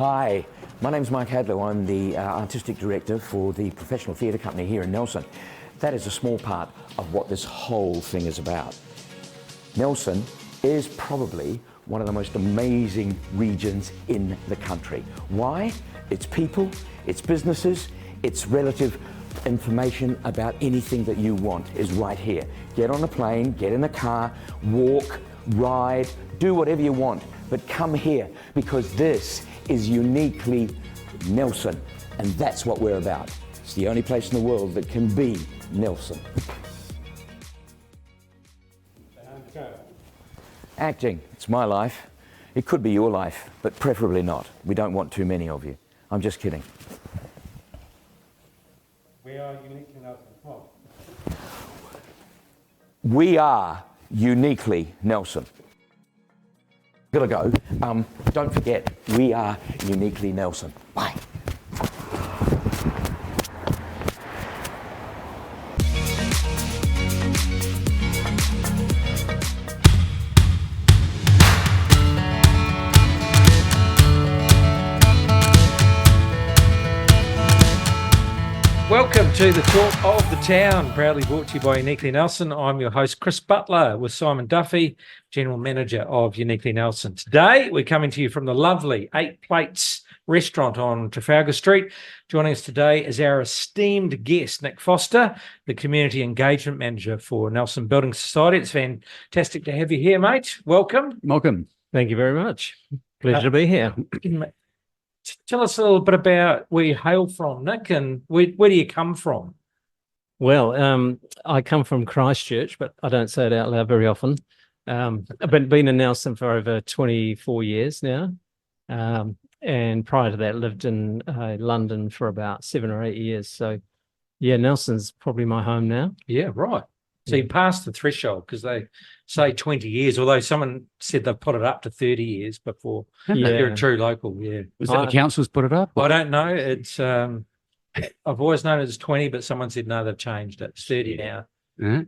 Hi, my name's Mike Hadlow. I'm the artistic director for the professional theatre company here in Nelson. That is a small part of what this whole thing is about. Nelson is probably one of the most amazing regions in the country. Why? Its people, its businesses, its relative information about anything that you want is right here. Get on a plane, get in a car, walk, ride, do whatever you want, but come here because this is uniquely Nelson, and that's what we're about. It's the only place in the world that can be Nelson. Acting, it's my life. It could be your life, but preferably not. We don't want too many of you. I'm just kidding. We are uniquely Nelson. We are uniquely Nelson. Gotta go. Don't forget, we are uniquely Nelson. Bye. Welcome to the Talk of the Town, proudly brought to you by Uniquely Nelson. I'm your host, Chris Butler, with Simon Duffy, General Manager of Uniquely Nelson. Today, we're coming to you from the lovely 8 Plates restaurant on Trafalgar Street. Joining us today is our esteemed guest, Nic Foster, the Community Engagement Manager for Nelson Building Society. It's fantastic to have you here, mate. Welcome. Welcome. Thank you very much. Pleasure to be here. Tell us a little bit about where you hail from, Nick, and where do you come from? Well, I come from Christchurch, but I don't say it out loud very often. I've been in Nelson for over 24 years now. And prior to that, lived in London for about 7 or 8 years. So, yeah, Nelson's probably my home now. Yeah, right. So you passed the threshold because they say 20 years, although someone said they've put it up to 30 years before you're a true local. Yeah. Was that the council's put it up? I don't know. It's I've always known it as 20, but someone said no, they've changed it. It's 30 now. Yeah.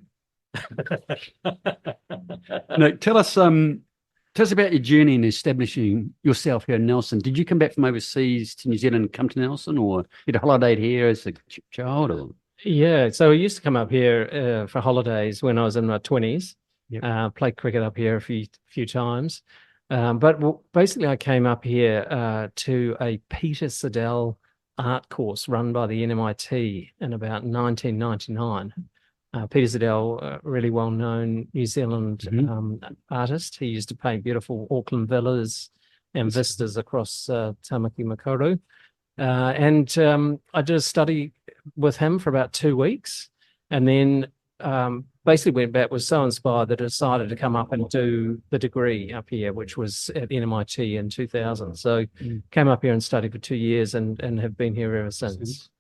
No, tell us about your journey in establishing yourself here in Nelson. Did you come back from overseas to New Zealand and come to Nelson, or you had a holiday here as a child? Or? Yeah, so I used to come up here for holidays when I was in my 20s. Yep. Played cricket up here a few times. But basically I came up here to a Peter Siddell art course run by the NMIT in about 1999. Peter Siddell, really well-known New Zealand artist. He used to paint beautiful Auckland villas and vistas across Tamaki Makaurau. And I did a study with him for about 2 weeks, and then basically went back, was so inspired that I decided to come up and do the degree up here, which was at NMIT in 2000. So came up here and studied for 2 years and have been here ever since.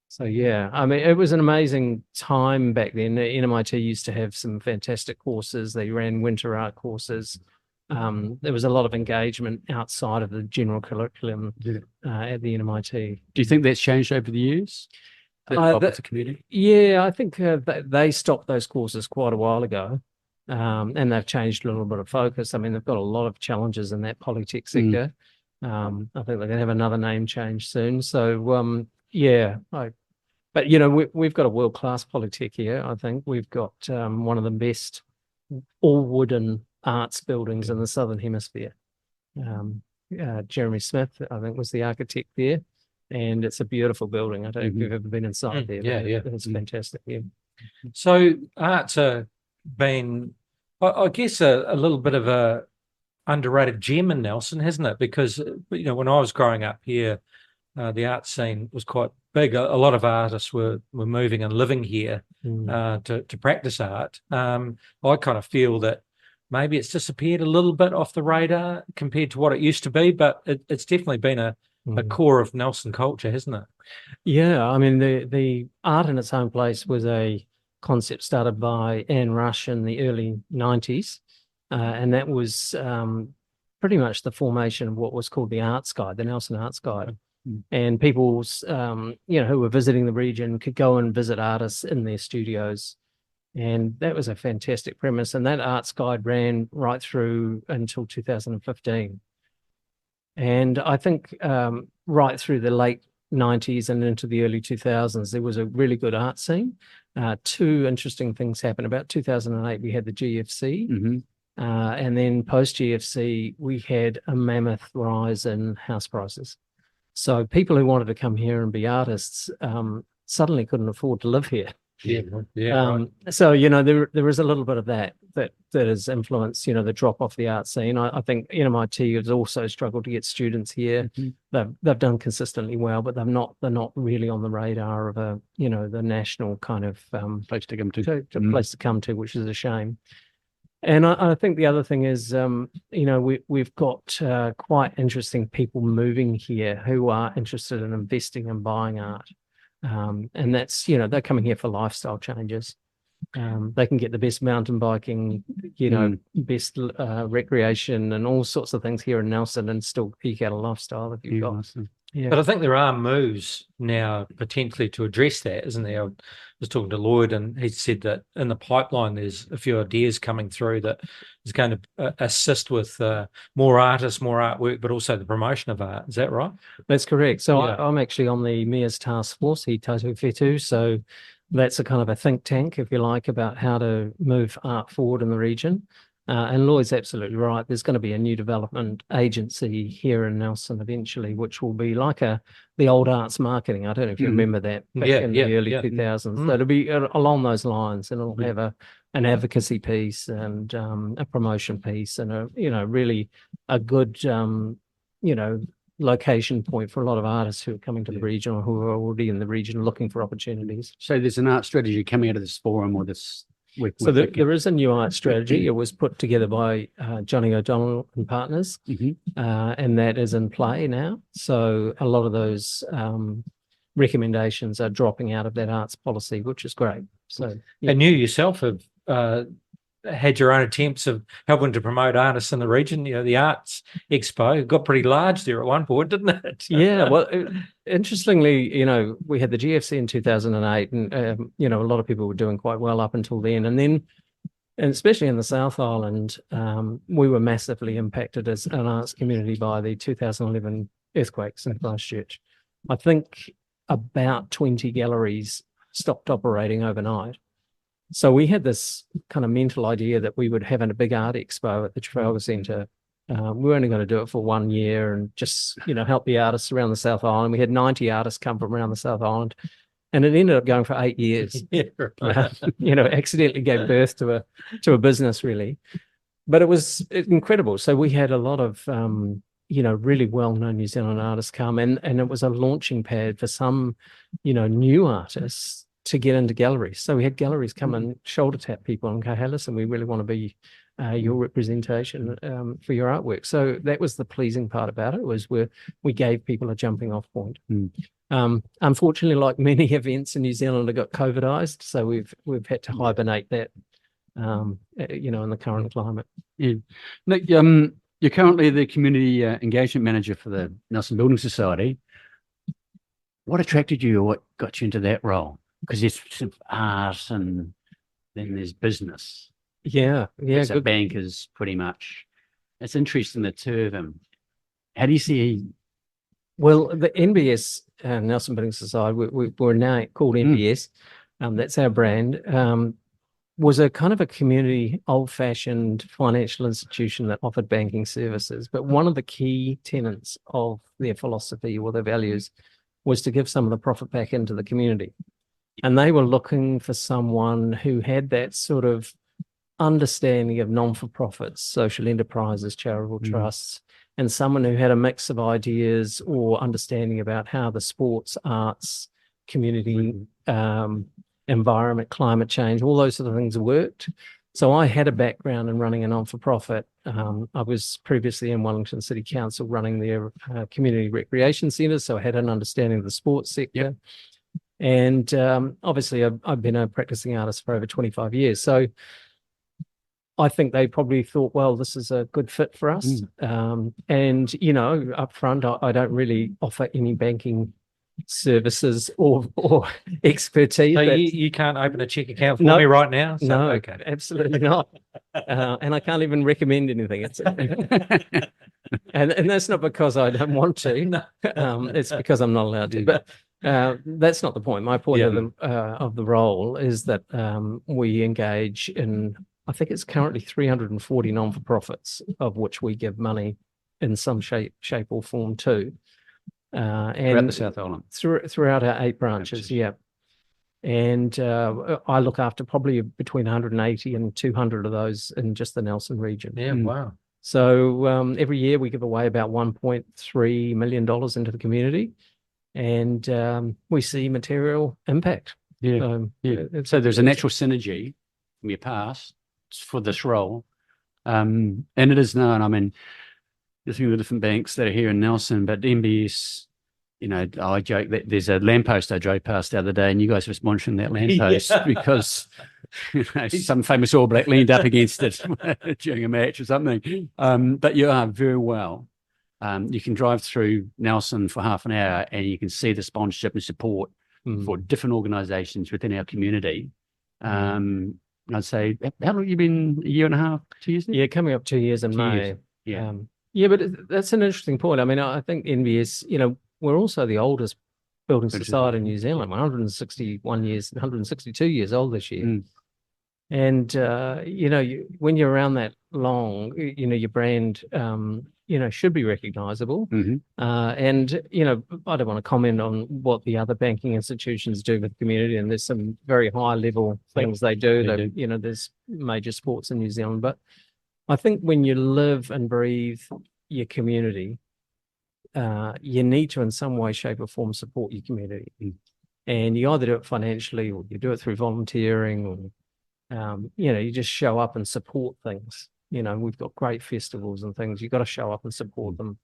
So yeah, I mean, it was an amazing time back then. NMIT used to have some fantastic courses. They ran winter art courses. There was a lot of engagement outside of the general curriculum at the NMIT. Do you think that's changed over the years? The community? Yeah, I think they stopped those courses quite a while ago, and they've changed a little bit of focus. I mean, they've got a lot of challenges in that polytech sector. I think they're going to have another name change soon. So, but you know, we've got a world-class polytech here. I think we've got one of the best all-wooden arts buildings in the Southern Hemisphere. Jeremy Smith, I think, was the architect there. And it's a beautiful building. I don't know if you've ever been inside there. Yeah. It's fantastic. Yeah. So art's been, I guess, a little bit of a underrated gem in Nelson, hasn't it? Because, you know, when I was growing up here, the art scene was quite big. A lot of artists were moving and living here to practice art. I kind of feel that maybe it's disappeared a little bit off the radar compared to what it used to be, but it's definitely been a core of Nelson culture, hasn't it? Yeah, I mean, the art in its own place was a concept started by Anne Rush in the early 90s, and that was pretty much the formation of what was called the Arts Guide, the Nelson Arts Guide. And people, who were visiting the region could go and visit artists in their studios. And that was a fantastic premise. And that arts guide ran right through until 2015. And I think right through the late 90s and into the early 2000s, there was a really good art scene. Two interesting things happened. About 2008, we had the GFC. Mhm. And then post GFC, we had a mammoth rise in house prices. So people who wanted to come here and be artists suddenly couldn't afford to live here. Yeah, right. So there is a little bit of that has influenced the drop off the art scene. I think NMIT has also struggled to get students here. Mhm. They've done consistently well, but they're not really on the radar of the national kind of Place to come to. place to come to, which is a shame. And I think the other thing is, we've got quite interesting people moving here who are interested in investing and buying art. And that's, they're coming here for lifestyle changes. They can get the best mountain biking, best recreation and all sorts of things here in Nelson and still eke out a lifestyle if you've got. Awesome. Yeah. But I think there are moves now potentially to address that, isn't there? I was talking to Lloyd and he said that in the pipeline there's a few ideas coming through that is going to assist with more artists, more artwork, but also the promotion of art. Is that right? That's correct. So Yeah. I'm actually on the Mayor's Task Force, He Tautu Whetū. So that's a kind of a think tank, if you like, about how to move art forward in the region. And Lloyd's absolutely right. There's going to be a new development agency here in Nelson eventually, which will be like the old arts marketing. I don't know if you Mhm. remember that back Yeah, in yeah, the early yeah. 2000s. Mm. So it'll be along those lines, and it'll have an advocacy piece and a promotion piece, and really a good location point for a lot of artists who are coming to the region or who are already in the region looking for opportunities. So there's an art strategy coming out of this forum or this. So there is a new art strategy. It was put together by Johnny O'Donnell and partners, and that is in play now. So a lot of those recommendations are dropping out of that arts policy, which is great. So And you yourself have had your own attempts of helping to promote artists in the region. The Arts Expo got pretty large there at one point, didn't it? Yeah, well, interestingly, we had the GFC in 2008, and a lot of people were doing quite well up until then, and especially in the South Island, we were massively impacted as an arts community by the 2011 earthquakes in Christchurch. I think about 20 galleries stopped operating overnight. So we had this kind of mental idea that we would have a big art expo at the Trafalgar Centre. We were only going to do it for 1 year and just, help the artists around the South Island. We had 90 artists come from around the South Island, and it ended up going for 8 years. Accidentally gave birth to a business, really. But it was incredible. So we had a lot of, really well-known New Zealand artists come, and it was a launching pad for some, new artists to get into galleries. So we had galleries come and shoulder tap people and go, hey, listen, we really want to be your representation for your artwork. So that was the pleasing part about it, was we gave people a jumping off point. Unfortunately, like many events in New Zealand, it got COVIDized. So we've had to hibernate that, in the current climate. Yeah. Nick, you're currently the community engagement manager for the Nelson Building Society. What attracted you, or what got you into that role? Because there's sort of art and then there's business. Yeah. So bankers, pretty much. It's interesting, the two of them. How do you see? Well, the NBS, Nelson Building Society, we're now called NBS. That's our brand. Was a kind of a community, old-fashioned financial institution that offered banking services. But one of the key tenets of their philosophy or their values was to give some of the profit back into the community. And they were looking for someone who had that sort of understanding of non-for-profits, social enterprises, charitable trusts, and someone who had a mix of ideas or understanding about how the sports, arts, community, environment, climate change, all those sort of things worked. So I had a background in running a non-for-profit. I was previously in Wellington City Council running their community recreation centre, so I had an understanding of the sports sector. And obviously, I've been a practicing artist for over 25 years. So I think they probably thought, well, this is a good fit for us. And, up front, I don't really offer any banking services or expertise. So you can't open a check account for me right now? So, No, okay. Absolutely not. And I can't even recommend anything. and that's not because I don't want to. No. It's because I'm not allowed to. But that's not the point. My point of the role is that we engage in, I think it's currently 340 non-for-profits, of which we give money in some shape or form to. Throughout And the South Island. throughout our 8 branches, yeah. And I look after probably between 180 and 200 of those in just the Nelson region. Yeah, wow. So every year we give away about $1.3 million into the community, and we see material impact. Yeah. So there's a natural synergy from your past for this role. And it is known, I mean, there's the different banks that are here in Nelson, but NBS, I joke that there's a lamppost I drove past the other day, and you guys were sponsoring that lamppost because some famous All Black leaned up against it during a match or something. But you are very well. You can drive through Nelson for half an hour and you can see the sponsorship and support for different organisations within our community. I'd say, how long have you been? A year and a half, 2 years now? Yeah, coming up 2 years in 2 May. years. Yeah. Yeah, but that's an interesting point. I mean, I think NBS, we're also the oldest building society in New Zealand. We're 162 years old this year. And, when you're around that long, your brand, should be recognizable. And, I don't want to comment on what the other banking institutions do with the community. And there's some very high level things they do. There's major sports in New Zealand. But I think when you live and breathe your community, you need to, in some way, shape, or form, support your community. And you either do it financially, or you do it through volunteering, or you just show up and support things. We've got great festivals and things. You've got to show up and support them,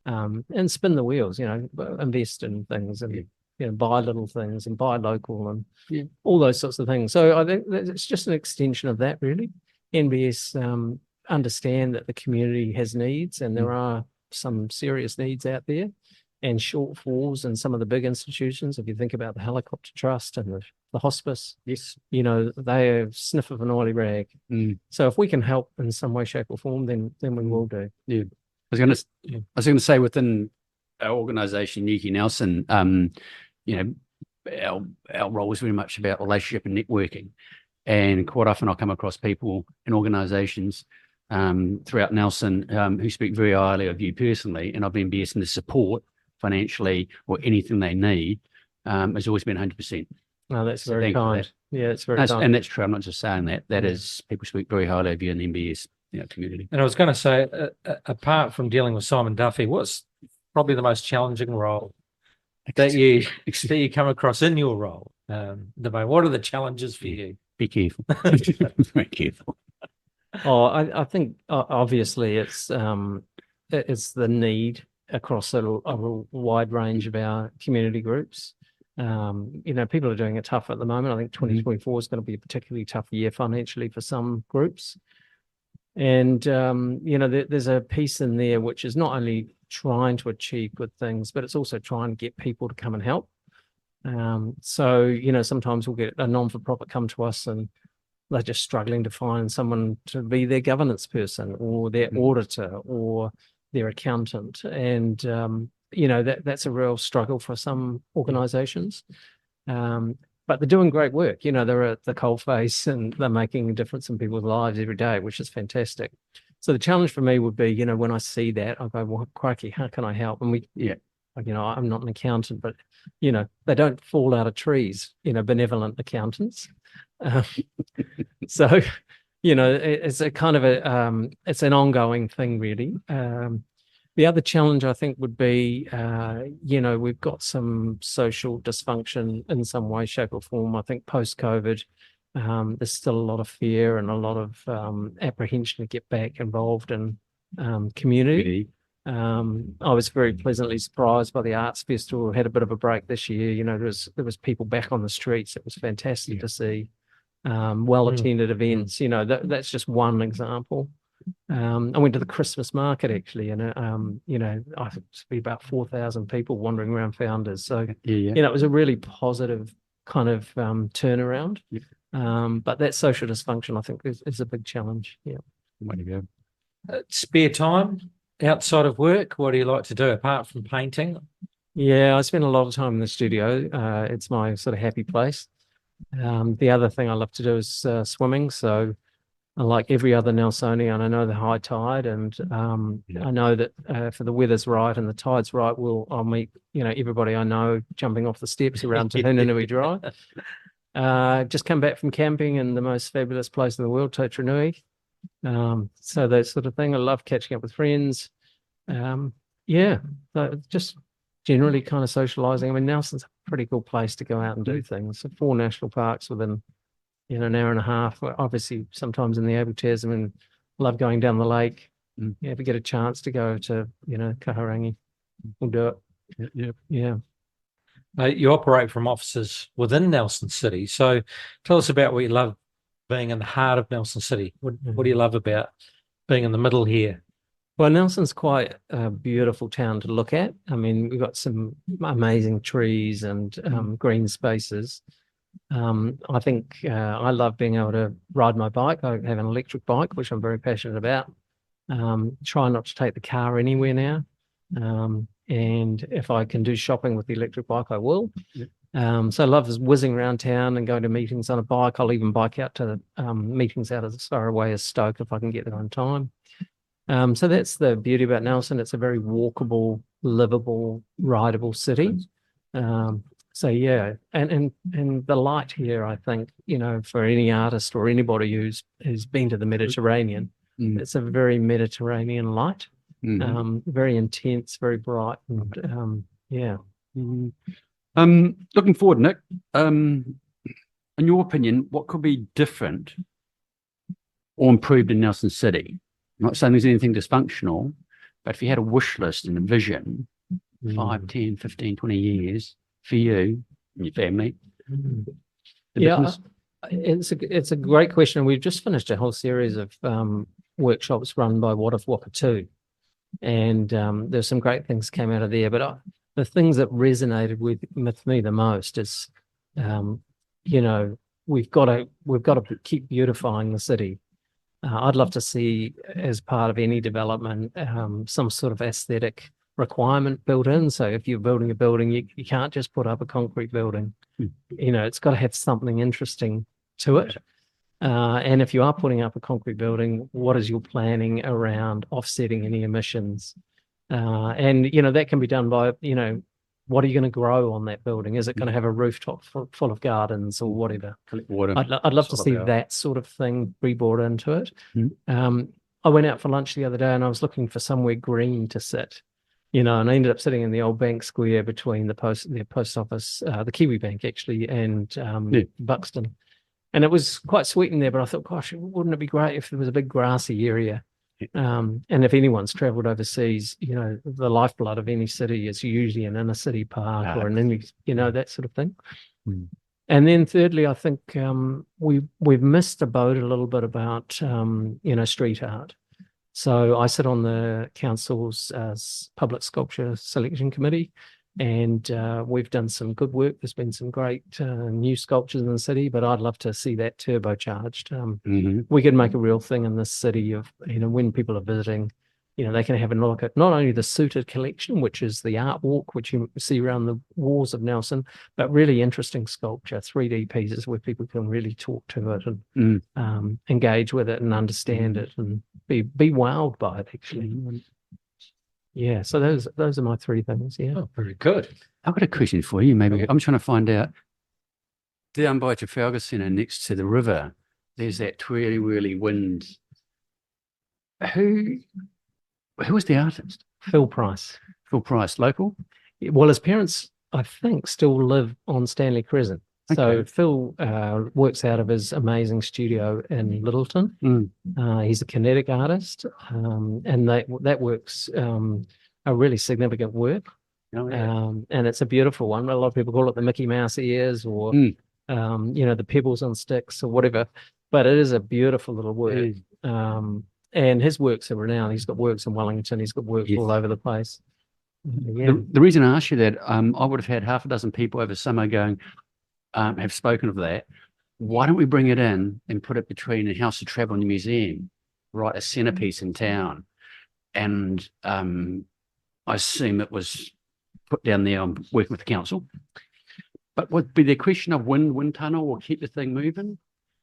and spin the wheels. Invest in things, and buy little things and buy local, and all those sorts of things. So I think it's just an extension of that, really. NBS understand that the community has needs, and there are some serious needs out there and shortfalls in some of the big institutions. If you think about the Helicopter Trust and the hospice, they are sniff of an oily rag. So if we can help in some way, shape, or form, then we will do. Yeah. I was going to say, within our organisation, Yuki Nelson, our role is very much about relationship and networking. And quite often I come across people in organisations throughout Nelson who speak very highly of you personally, and I've been blessed in the support financially or anything they need has always been 100%. Oh, that's very kind. Yeah, it's very kind. And that's true. I'm not just saying that. That is, people speak very highly of you in the MBS community. And I was going to say, apart from dealing with Simon Duffy, what's probably the most challenging role that you come across in your role? What are the challenges for you? Be careful. Very careful. Oh, I think obviously it's the need across a wide range of our community groups. People are doing it tough at the moment. I think 2024 is going to be a particularly tough year financially for some groups. And, there's a piece in there which is not only trying to achieve good things, but it's also trying to get people to come and help. Sometimes we'll get a non-for-profit come to us and they're just struggling to find someone to be their governance person or their auditor or their accountant. And, that's a real struggle for some organizations. But they're doing great work. They're at the coalface and they're making a difference in people's lives every day, which is fantastic. So the challenge for me would be, when I see that, I go, well, crikey, how can I help? And I'm not an accountant, but, they don't fall out of trees, benevolent accountants. So, it's a kind of it's an ongoing thing, really. The other challenge, I think, would be, we've got some social dysfunction in some way, shape or form. I think post-COVID, there's still a lot of fear and a lot of apprehension to get back involved in community. I was very pleasantly surprised by the Arts Festival. We had a bit of a break this year. There was people back on the streets. It was fantastic to see. Well-attended events. That's just one example. I went to the Christmas market actually, and I think to be about 4,000 people wandering around Founders. So it was a really positive kind of turnaround. But that social dysfunction, I think, is a big challenge. Yeah. Way to go. Spare time. outside of work, what do you like to do apart from painting? Yeah, I spend a lot of time in the studio. It's my sort of happy place. The other thing I love to do is swimming. So like every other Nelsonian, I know the high tide, and I know that if the weather's right and the tide's right, I'll meet everybody I know jumping off the steps around Te Hunanui Drive. Just come back from camping in the most fabulous place in the world, Tautranui. So that sort of thing. I love catching up with friends. Yeah, so just generally kind of socializing. I mean, Nelson's a pretty cool place to go out and do things. So 4 national parks within an hour and a half. Obviously, sometimes in the Able Tasman, love going down the lake. If we get a chance to go to Kahurangi, we'll do it. Yeah. You operate from offices within Nelson City. So tell us about what you love being in the heart of Nelson City. What do you love about being in the middle here? Well, Nelson's quite a beautiful town to look at. I mean, we've got some amazing trees and green spaces. I think I love being able to ride my bike. I have an electric bike, which I'm very passionate about. Try not to take the car anywhere now. And if I can do shopping with the electric bike, I will. So I love whizzing around town and going to meetings on a bike. I'll even bike out to meetings out as far away as Stoke if I can get there on time. So that's the beauty about Nelson. It's a very walkable, livable, rideable city. So yeah, and the light here, I think, for any artist or anybody who's been to the Mediterranean, it's a very Mediterranean light, very intense, very bright, and yeah. Looking forward, Nick. In your opinion, what could be different or improved in Nelson City? I'm not saying there's anything dysfunctional, but if you had a wish list and a vision, 5, 10, 15, 20 years for you and your family. It's a great question. We've just finished a whole series of workshops run by What If Whakatū, and there's some great things came out of there. But the things that resonated with me the most is, we've got to keep beautifying the city. I'd love to see, as part of any development, some sort of aesthetic requirement built in. So if you're building a building, you can't just put up a concrete building. It's got to have something interesting to it. And if you are putting up a concrete building, what is your planning around offsetting any emissions? And that can be done by, what are you going to grow on that building? Is it going to have a rooftop full of gardens or whatever? Water, I'd love to see that sort of thing be brought into it. I went out for lunch the other day and I was looking for somewhere green to sit, and I ended up sitting in the old bank square between the post office, the Kiwi Bank actually, and Buxton. And it was quite sweet in there, but I thought, gosh, wouldn't it be great if there was a big grassy area? And if anyone's travelled overseas, the lifeblood of any city is usually an inner city park or an inner, that sort of thing. And then thirdly, I think we've missed the boat a little bit about, street art. So I sit on the council's public sculpture selection committee, and we've done some good work. There's been some great new sculptures in the city, but I'd love to see that turbocharged. We could make a real thing in this city of, when people are visiting, they can have a look at not only the suited collection, which is the art walk, which you see around the walls of Nelson, but really interesting sculpture, 3D pieces where people can really talk to it and engage with it and understand it and be wowed by it, actually. Yeah, so those are my 3 things. Yeah. Oh, very good. I've got a question for you. Maybe I'm trying to find out, down by Te Whauga Centre next to the river, there's that twirly wind. Who was the artist? Phil Price. Phil Price, local? Well, his parents, I think, still live on Stanley Crescent. So Phil works out of his amazing studio in Littleton. He's a kinetic artist, and that work's a really significant work. And it's a beautiful one. A lot of people call it the Mickey Mouse ears or, the pebbles on sticks or whatever. But it is a beautiful little work. And his works are renowned. He's got works in Wellington. He's got works all over the place. The reason I asked you that, I would have had half a dozen people over summer going, have spoken of that. Why don't we bring it in and put it between the House of Travel and the museum, right, a centerpiece in town? and I assume it was put down there on working with the council. But would be the question of wind tunnel will keep the thing moving?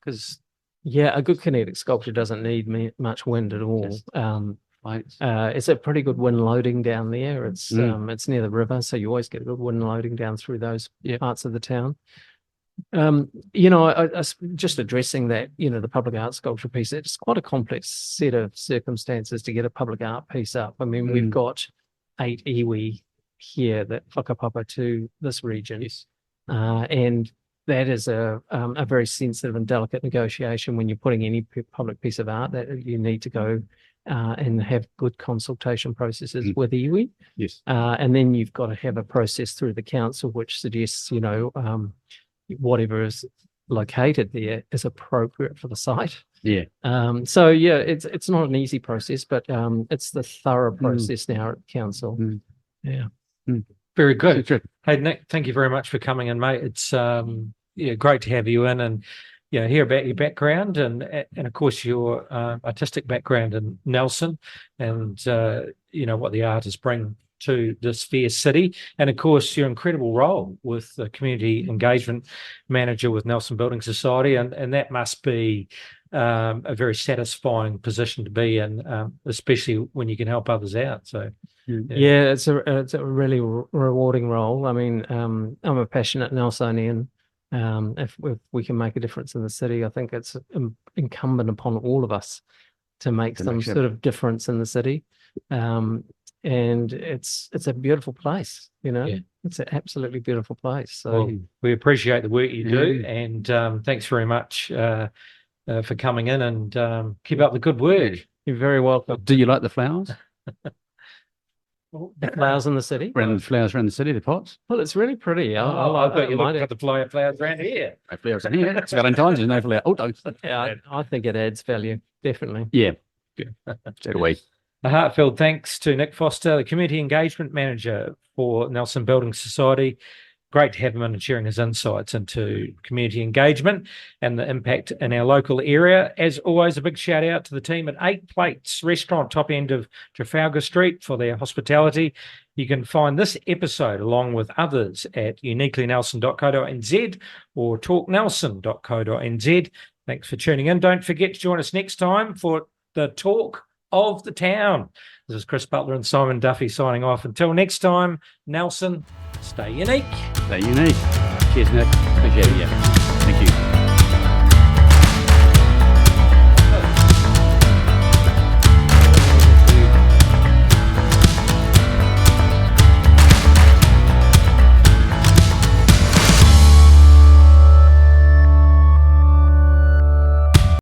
Because Yeah, a good kinetic sculpture doesn't need much wind at all. Yes. It's a pretty good wind loading down there. It's Mm. it's near the river, so you always get good wind loading down through those Yeah. parts of the town. I just addressing that, the public art sculpture piece, it's quite a complex set of circumstances to get a public art piece up. I mean, we've Mm. got 8 iwi here that whakapapa to this region. Yes. And that is a very sensitive and delicate negotiation when you're putting any public piece of art, that you need to go and have good consultation processes with iwi. Yes. And then you've got to have a process through the council which suggests, whatever is located there is appropriate for the site. Yeah. So yeah, it's not an easy process, but it's the thorough process now at the council. Mm. Yeah. Very good. Good. Hey, Nick, thank you very much for coming in, mate. It's great to have you in and hear about your background and of course your artistic background in Nelson and what the artists bring to this fair city, and of course your incredible role with the community engagement manager with Nelson Building Society, and that must be a very satisfying position to be in, especially when you can help others out. So yeah, it's a really rewarding role. I mean, I'm a passionate Nelsonian. If we can make a difference in the city, I think it's incumbent upon all of us to make some sort of difference in the city. And it's a beautiful place, it's an absolutely beautiful place. So we appreciate the work you do, and thanks very much for coming in, and keep up the good work. You're very welcome. Do you like the flowers? The flowers in the city? Flowers around the city, the pots? Well, it's really pretty. I thought you looked at the flowers around here. No flowers in here. It's Valentine's, there's no flowers. Oh, don't. Yeah, I think it adds value, definitely. Yeah. Good. So do we. A heartfelt thanks to Nic Foster, the Community Engagement Manager for Nelson Building Society. Great to have him in and sharing his insights into community engagement and the impact in our local area. As always, a big shout out to the team at 8 Plates Restaurant, top end of Trafalgar Street, for their hospitality. You can find this episode along with others at uniquelynelson.co.nz or talknelson.co.nz. Thanks for tuning in. Don't forget to join us next time for the Talk of the Town. This is Chris Butler and Simon Duffy signing off. Until next time, Nelson, stay unique. Stay unique. Cheers, Nick. Appreciate it. Yeah.